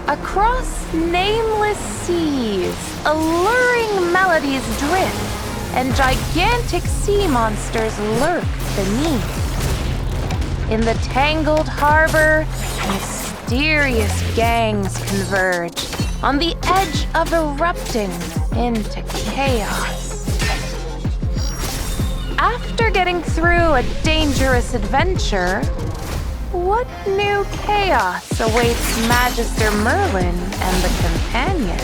Across nameless seas, alluring melodies drift, and gigantic sea monsters lurk beneath. In the tangled harbor, mysterious gangs converge on the edge of erupting into chaos. After getting through a dangerous adventure, what new chaos awaits Magister Merlin and the companions?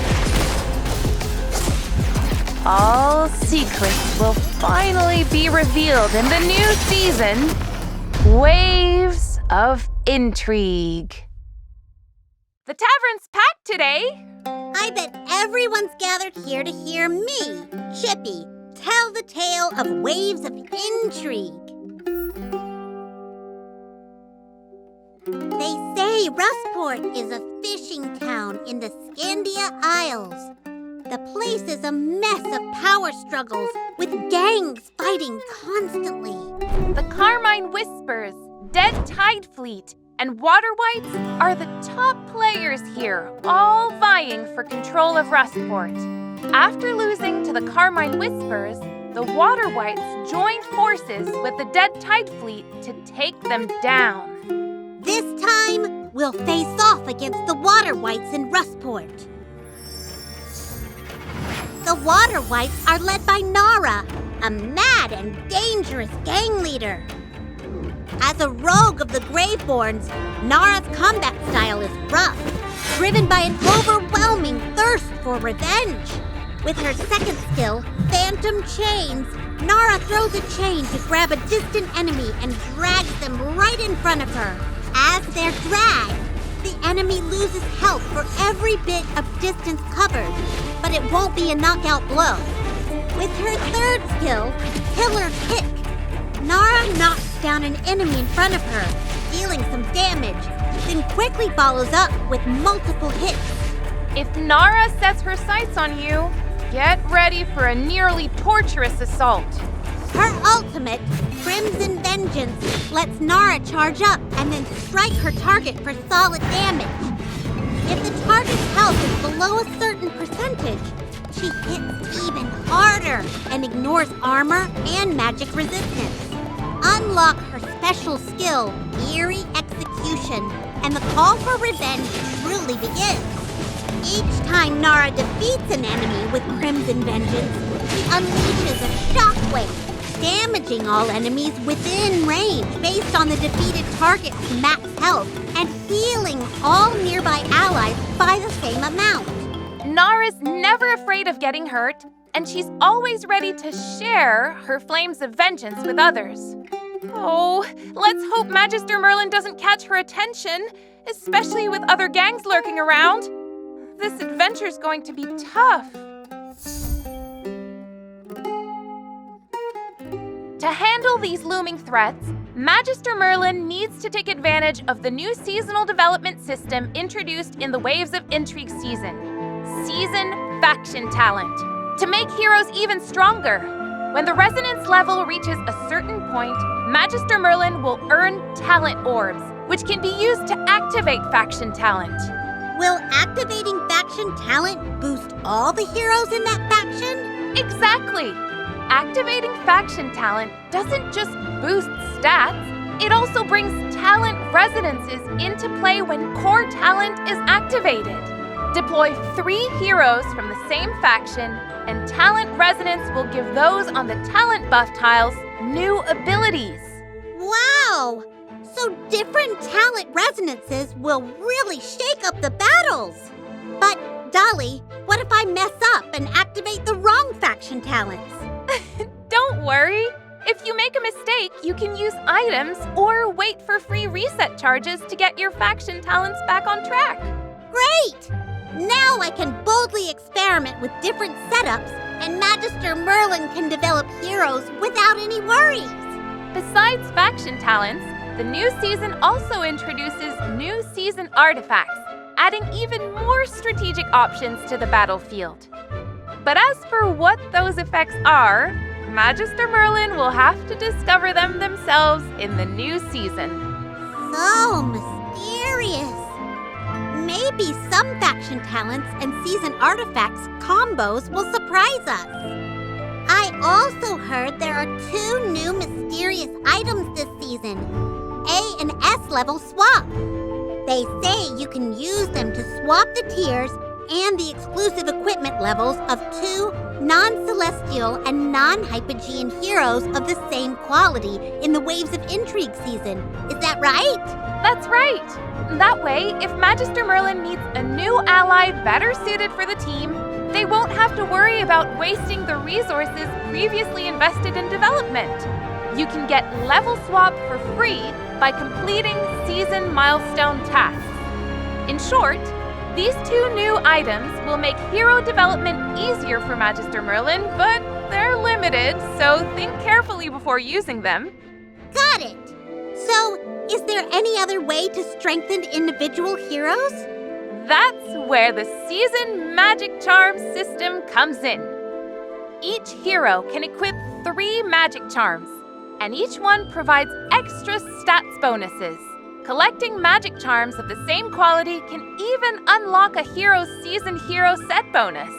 All secrets will finally be revealed in the new season, Waves of Intrigue. The tavern's packed today. I bet everyone's gathered here to hear me, Chippy, tell the tale of Waves of Intrigue. They say Rustport is a fishing town in the Scandia Isles. The place is a mess of power struggles, with gangs fighting constantly. The Carmine Whispers, Dead Tide Fleet, and Water Whites are the top players here, all vying for control of Rustport. After losing to the Carmine Whispers, the Water Whites joined forces with the Dead Tide Fleet to take them down. This time, we'll face off against the Water Whites in Rustport. The Water Whites are led by Nara, a mad and dangerous gang leader. As a rogue of the Graveborns, Nara's combat style is rough, driven by an overwhelming thirst for revenge. With her second skill, Phantom Chains, Nara throws a chain to grab a distant enemy and drags them right in front of her. As they're dragged, the enemy loses health for every bit of distance covered, but it won't be a knockout blow. With her third skill, Killer Kick, Nara knocks down an enemy in front of her, dealing some damage, then quickly follows up with multiple hits. If Nara sets her sights on you, get ready for a nearly torturous assault. Her ultimate, Crimson Vengeance, lets Nara charge up and then strike her target for solid damage. If the target's health is below a certain percentage, she hits even harder and ignores armor and magic resistance. Unlock her special skill, Eerie Execution, and the call for revenge truly begins. Each time Nara defeats an enemy with Crimson Vengeance, she unleashes a shockwave, damaging all enemies within range based on the defeated target's max health and healing all nearby allies by the same amount. Nara's never afraid of getting hurt, and she's always ready to share her flames of vengeance with others. Oh, let's hope Magister Merlin doesn't catch her attention, especially with other gangs lurking around. This adventure's going to be tough. To handle these looming threats, Magister Merlin needs to take advantage of the new seasonal development system introduced in the Waves of Intrigue season, Season Faction Talent, to make heroes even stronger. When the resonance level reaches a certain point, Magister Merlin will earn talent orbs, which can be used to activate faction talent. Will activating faction talent boost all the heroes in that faction? Exactly! Activating faction talent doesn't just boost stats, it also brings talent resonances into play when core talent is activated. Deploy 3 heroes from the same faction, and talent resonance will give those on the talent buff tiles new abilities. Wow! So different talent resonances will really shake up the battles. But, Dolly, what if I mess up and activate the wrong faction talents? Don't worry. If you make a mistake, you can use items or wait for free reset charges to get your faction talents back on track. Great! Now I can boldly experiment with different setups, and Magister Merlin can develop heroes without any worries. Besides faction talents, the new season also introduces new season artifacts, adding even more strategic options to the battlefield. But as for what those effects are, Magister Merlin will have to discover them themselves in the new season. So mysterious. may be some faction talents and season artifacts combos will surprise us. I also heard there are 2 new mysterious items this season. A and S level swap. They say you can use them to swap the tiers and the exclusive equipment levels of 2 non-celestial and non-hypogean heroes of the same quality in the Waves of Intrigue season. Is that right? That's right. That way, if Magister Merlin needs a new ally better suited for the team, they won't have to worry about wasting the resources previously invested in development. You can get level swap for free by completing season milestone tasks. In short, these 2 new items will make hero development easier for Magister Merlin, but they're limited, so think carefully before using them. Got it! So, is there any other way to strengthen individual heroes? That's where the Season Magic Charm system comes in. Each hero can equip 3 magic charms, and each one provides extra stats bonuses. Collecting magic charms of the same quality can even unlock a hero's season hero set bonus.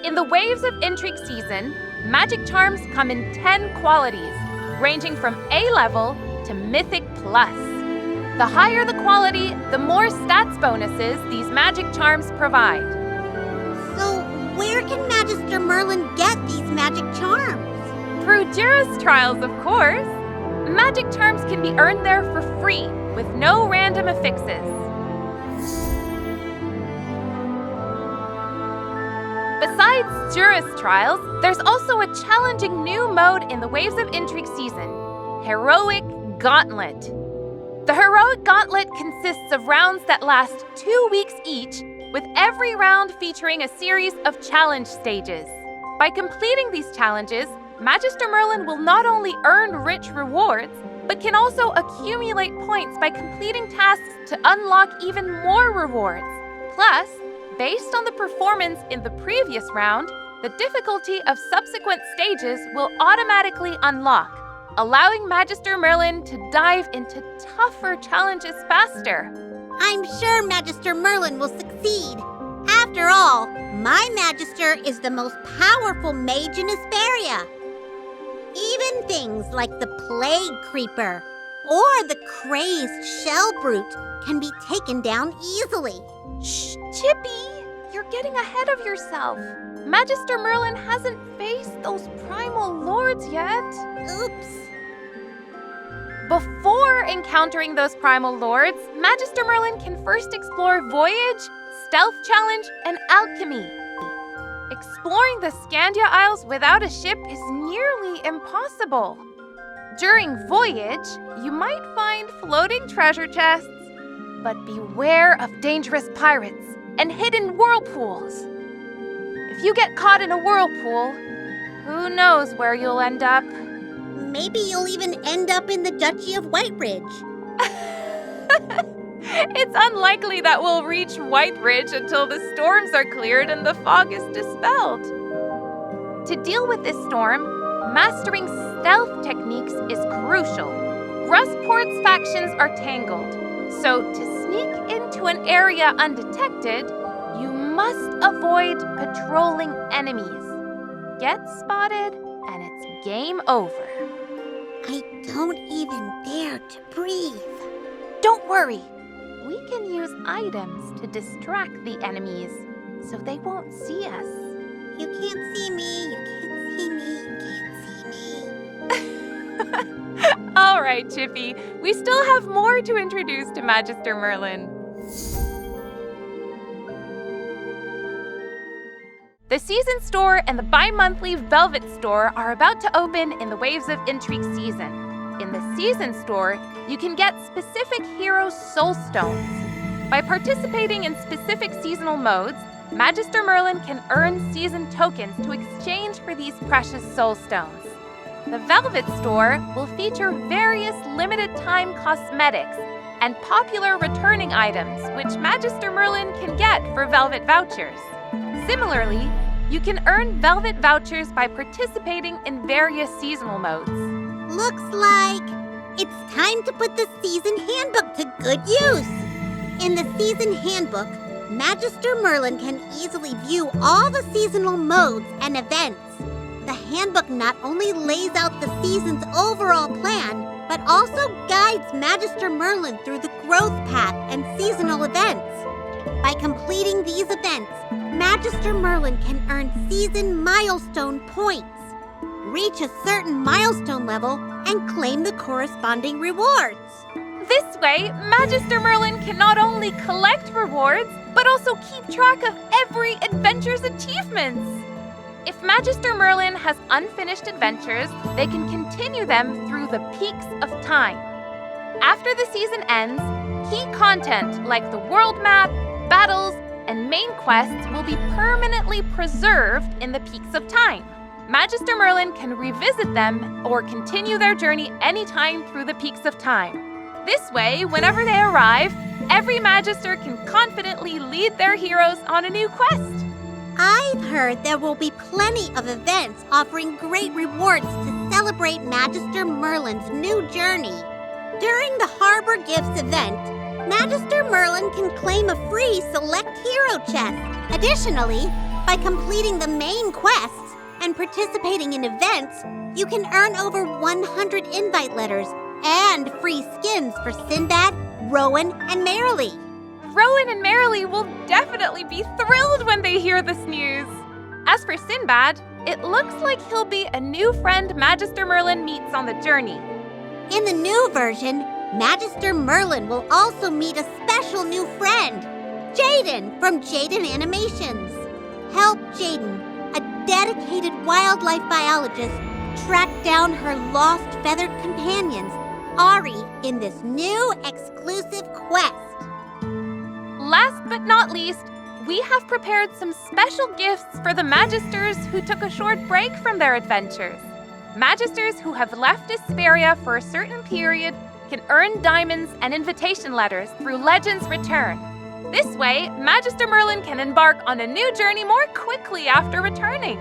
In the Waves of Intrigue season, magic charms come in 10 qualities, ranging from A level to Mythic Plus. The higher the quality, the more stats bonuses these magic charms provide. So, where can Magister Merlin get these magic charms? Through Juris trials, of course. Magic charms can be earned there for free, with no random affixes. Besides Juris trials, there's also a challenging new mode in the Waves of Intrigue season, Heroic Gauntlet. The Heroic Gauntlet consists of rounds that last 2 weeks each, with every round featuring a series of challenge stages. By completing these challenges, Magister Merlin will not only earn rich rewards, but can also accumulate points by completing tasks to unlock even more rewards. Plus, based on the performance in the previous round, the difficulty of subsequent stages will automatically unlock, allowing Magister Merlin to dive into tougher challenges faster. I'm sure Magister Merlin will succeed. After all, my Magister is the most powerful mage in Hesperia. Even things like the Plague Creeper or the crazed Shell Brute can be taken down easily. Shh, Chippy! You're getting ahead of yourself. Magister Merlin hasn't faced those primal lords yet. Oops. Before encountering those primal lords, Magister Merlin can first explore Voyage, Stealth Challenge, and Alchemy. Exploring the Scandia Isles without a ship is nearly impossible. During Voyage, you might find floating treasure chests, but beware of dangerous pirates and hidden whirlpools. If you get caught in a whirlpool, who knows where you'll end up? Maybe you'll even end up in the Duchy of Whiteridge. It's unlikely that we'll reach Whiteridge until the storms are cleared and the fog is dispelled. To deal with this storm, mastering stealth techniques is crucial. Rustport's factions are tangled, so to sneak into an area undetected, you must avoid patrolling enemies. Get spotted, and it's game over. I don't even dare to breathe. Don't worry. We can use items to distract the enemies, so they won't see us. You can't see me, you can't see me, you can't see me. All right, Chippy. We still have more to introduce to Magister Merlin. The Season Store and the bi-monthly Velvet Store are about to open in the Waves of Intrigue season. In the Season Store, you can get specific hero soul stones. By participating in specific seasonal modes, Magister Merlin can earn season tokens to exchange for these precious soul stones. The Velvet Store will feature various limited-time cosmetics and popular returning items which Magister Merlin can get for Velvet vouchers. Similarly, you can earn Velvet vouchers by participating in various seasonal modes. Looks like it's time to put the season handbook to good use. In the season handbook, Magister Merlin can easily view all the seasonal modes and events. The handbook not only lays out the season's overall plan, but also guides Magister Merlin through the growth path and seasonal events. By completing these events, Magister Merlin can earn season milestone points, reach a certain milestone level, and claim the corresponding rewards. This way, Magister Merlin can not only collect rewards, but also keep track of every adventure's achievements. If Magister Merlin has unfinished adventures, they can continue them through the Peaks of Time. After the season ends, key content like the world map, battles, and main quests will be permanently preserved in the Peaks of Time. Magister Merlin can revisit them or continue their journey anytime through the Peaks of Time. This way, whenever they arrive, every Magister can confidently lead their heroes on a new quest. I've heard there will be plenty of events offering great rewards to celebrate Magister Merlin's new journey. During the Harbor Gifts event, Magister Merlin can claim a free Select Hero chest. Additionally, by completing the main quests and participating in events, you can earn over 100 invite letters and free skins for Sinbad, Rowan, and Merrily. Rowan and Merrily will definitely be thrilled when they hear this news. As for Sinbad, it looks like he'll be a new friend Magister Merlin meets on the journey. In the new version, Magister Merlin will also meet a special new friend, Jaden from Jaden Animations. Help Jaden, a dedicated wildlife biologist, track down her lost feathered companions, Ari, in this new exclusive quest. Last but not least, we have prepared some special gifts for the Magisters who took a short break from their adventures. Magisters who have left Isperia for a certain period can earn diamonds and invitation letters through Legends Return. This way, Magister Merlin can embark on a new journey more quickly after returning.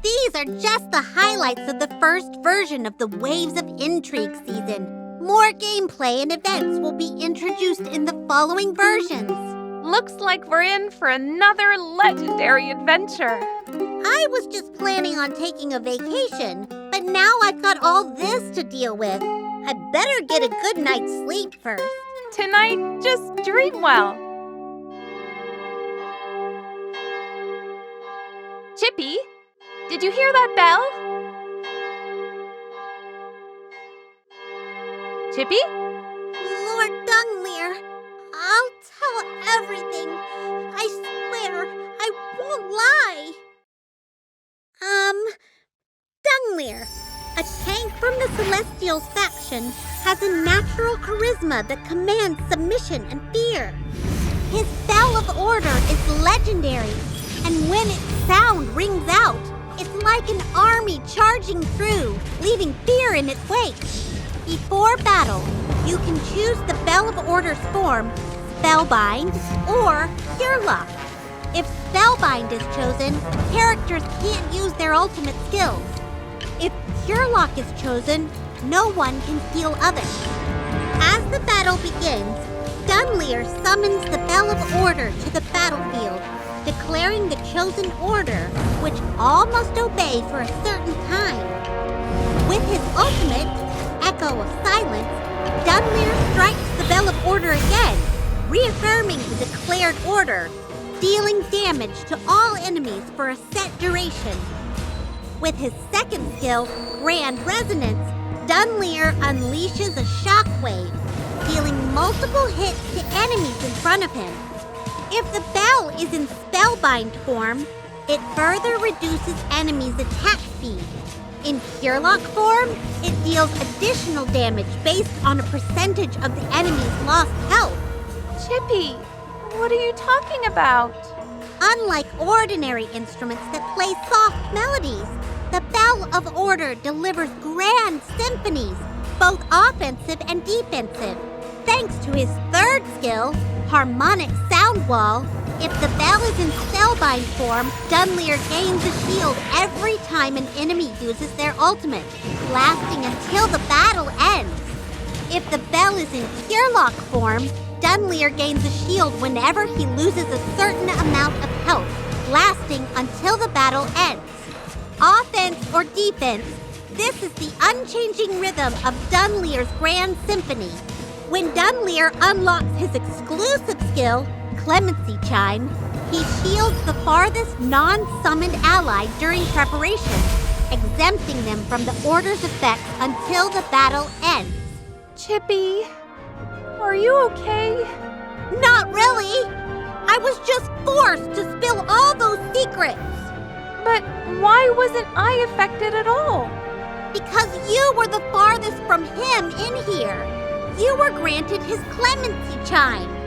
These are just the highlights of the first version of the Waves of Intrigue season. More gameplay and events will be introduced in the following versions. Looks like we're in for another legendary adventure. I was just planning on taking a vacation, but now I've got all this to deal with. I better get a good night's sleep first. Tonight, just dream well. Chippy, did you hear that bell? Chippy? Lord Dunlingr, I'll tell everything. I swear, I won't lie. Dunlingr, a tank from the Celestials faction, has a natural charisma that commands submission and fear. His bell of order is legendary, and when its sound rings out, it's like an army charging through, leaving fear in its wake. Before battle, you can choose the Bell of Order's form, Spellbind or Curelock. If Spellbind is chosen, characters can't use their ultimate skills. If Curelock is chosen, no one can heal others. As the battle begins, Dunlingr summons the Bell of Order to the battlefield, declaring the chosen order, which all must obey for a certain time. With his ultimate, Echo of Silence, Dunlingr strikes the Bell of Order again, reaffirming the declared order, dealing damage to all enemies for a set duration. With his second skill, Grand Resonance, Dunlingr unleashes a shockwave, dealing multiple hits to enemies in front of him. If the bell is in Spellbind form, it further reduces enemies' attack speed. In Curelock form, it deals additional damage based on a percentage of the enemy's lost health. Chippy, what are you talking about? Unlike ordinary instruments that play soft melodies, the Bell of Order delivers grand symphonies, both offensive and defensive. Thanks to his third skill, Harmonic Sound Wall, if the bell is in Spellbind form, Dunlingr gains a shield every time an enemy uses their ultimate, lasting until the battle ends. If the bell is in Pure form, Dunlingr gains a shield whenever he loses a certain amount of health, lasting until the battle ends. Offense or defense, this is the unchanging rhythm of Dunlingr's Grand Symphony. When Dunlingr unlocks his exclusive skill, Clemency Chime, he shields the farthest non-summoned ally during preparation, exempting them from the Order's effects until the battle ends. Chippy, are you okay? Not really! I was just forced to spill all those secrets! But why wasn't I affected at all? Because you were the farthest from him in here. You were granted his Clemency Chime.